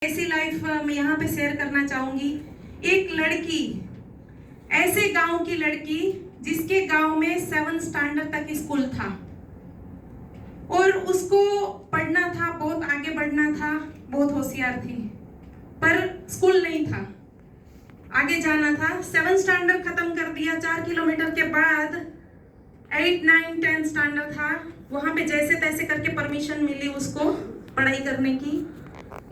ऐसी लाइफ मैं यहाँ पे शेयर करना चाहूंगी। एक लड़की, ऐसे गांव की लड़की जिसके गांव में 7th स्टैंडर्ड तक स्कूल था और उसको पढ़ना था, बहुत आगे बढ़ना था, बहुत होशियार थी, पर स्कूल नहीं था, आगे जाना था। 7th स्टैंडर्ड खत्म कर दिया। 4 किलोमीटर के बाद 8, 9, 10 स्टैंडर्ड था। वहां पे जैसे तैसे करके परमिशन मिली उसको पढ़ाई करने की।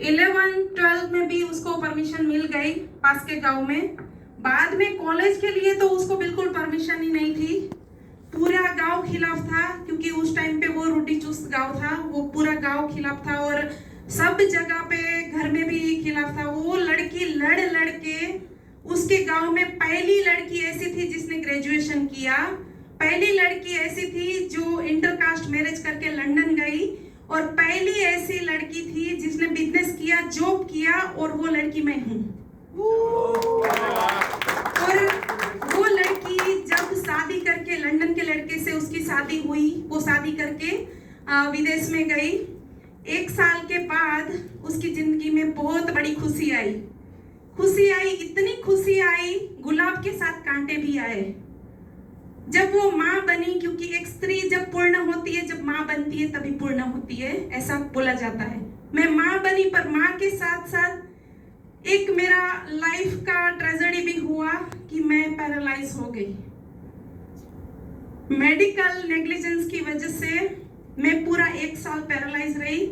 11, 12 में भी उसको परमिशन मिल गई पास के गांव में। बाद में कॉलेज के लिए तो उसको बिल्कुल परमिशन ही नहीं थी। पूरा गांव खिलाफ था, क्योंकि उस टाइम पे वो रोटी चुस्त गांव था, वो पूरा गांव खिलाफ था और सब जगह पे घर में भी खिलाफ था। वो लड़की लड़ लड़ के उसके गांव में पहली लड़की ऐसी थी जिसने ग्रेजुएशन किया, पहली लड़की ऐसी थी जो इंटरकास्ट मैरिज करके लंदन गई, और पहली ऐसी लड़की थी जिसने बिजनेस किया, जॉब किया, और वो लड़की मैं हूँ। और वो लड़की जब शादी करके लंदन के लड़के से उसकी शादी हुई, वो शादी करके विदेश में गई। 1 साल के बाद उसकी जिंदगी में बहुत बड़ी खुशी आई। खुशी आई, इतनी खुशी आई, गुलाब के साथ कांटे भी आए जब वो माँ बनी। क्योंकि एक स्त्री जब पूर्ण होती है, जब माँ बनती है तभी पूर्ण होती है, ऐसा बोला जाता है। मैं माँ बनी, पर माँ के साथ साथ एक मेरा लाइफ का ट्रेजेडी भी हुआ कि मैं पैरालाइज हो गई। मेडिकल नेग्लिजेंस की वजह से मैं पूरा 1 साल पैरालाइज रही।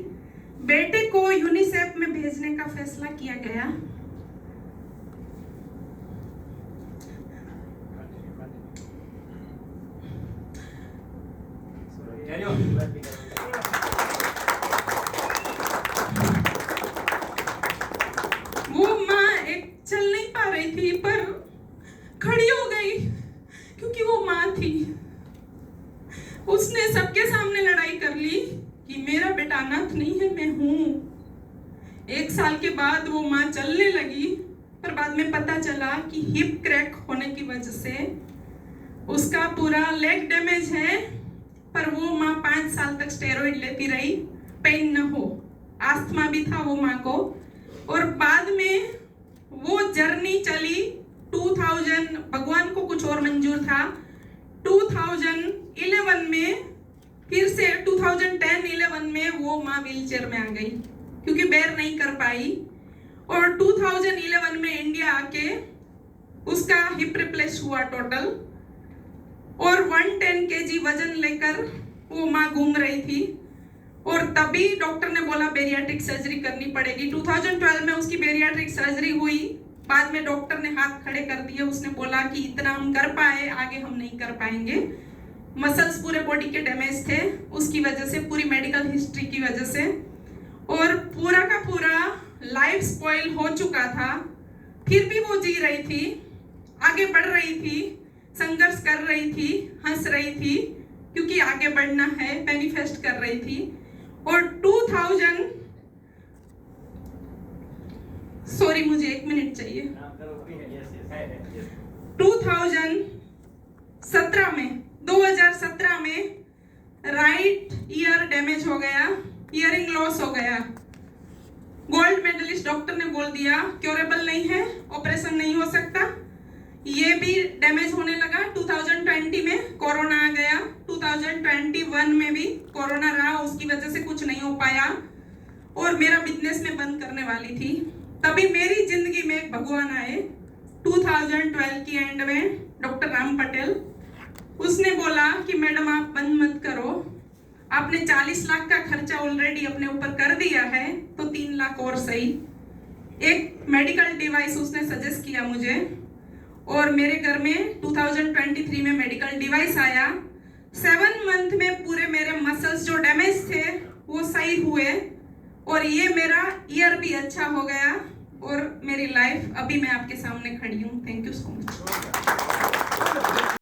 बेटे को यूनिसेफ में भेजने का फैसला किया गया। वो माँ एक चल नहीं पा रही थी, पर खड़ी हो गई, क्योंकि वो माँ थी। उसने सबके सामने लड़ाई कर ली कि मेरा बेटा अनाथ नहीं है, मैं हूँ। 1 साल के बाद वो माँ चलने लगी, पर बाद में पता चला कि हिप क्रैक होने की वजह से उसका पूरा लेग डैमेज है। पर वो माँ 5 साल तक स्टेरॉइड लेती रही, पेन न हो। आस्थमा भी था वो माँ को। और बाद में वो जर्नी चली 2000, भगवान को कुछ और मंजूर था। 2011 में फिर से 2010-11 में वो माँ व्हीलचेयर में आ गई, क्योंकि बेर नहीं कर पाई। और 2011 में इंडिया आके उसका हिप रिप्लेस हुआ टोटल, और 110 kg वजन लेकर वो माँ घूम रही थी। और तभी डॉक्टर ने बोला बेरियाट्रिक सर्जरी करनी पड़ेगी। 2012 में उसकी बेरियाट्रिक सर्जरी हुई। बाद में डॉक्टर ने हाथ खड़े कर दिए। उसने बोला कि इतना हम कर पाए, आगे हम नहीं कर पाएंगे। मसल्स पूरे बॉडी के डैमेज थे उसकी वजह से, पूरी मेडिकल हिस्ट्री की वजह से, और पूरा का पूरा लाइफ स्पॉइल हो चुका था। फिर भी वो जी रही थी, आगे बढ़ रही थी, संघर्ष कर रही थी, हंस रही थी, क्योंकि आगे बढ़ना है, मैनिफेस्ट कर रही थी। और मुझे 1 मिनट चाहिए। 2017 में राइट ईयर डैमेज हो गया, ईयरिंग लॉस हो गया। गोल्ड मेडलिस्ट डॉक्टर ने बोल दिया क्योरेबल नहीं है, ऑपरेशन नहीं हो सकता। ये भी डैमेज होने लगा। 2020 में कोरोना आ गया, 2021 में भी कोरोना रहा, उसकी वजह से कुछ नहीं हो पाया, और मेरा बिजनेस में बंद करने वाली थी। तभी मेरी जिंदगी में एक भगवान आए 2012 की एंड में, डॉक्टर राम पटेल। उसने बोला कि मैडम आप बंद मत करो, आपने 40 लाख का खर्चा ऑलरेडी अपने ऊपर कर दिया है, तो 3 लाख और सही। एक मेडिकल डिवाइस उसने सजेस्ट किया मुझे, और मेरे घर में 2023 में मेडिकल डिवाइस आया। 7 मंथ में पूरे मेरे मसल्स जो डैमेज थे वो सही हुए, और ये मेरा ईयर भी अच्छा हो गया, और मेरी लाइफ अभी मैं आपके सामने खड़ी हूँ। Thank you so much.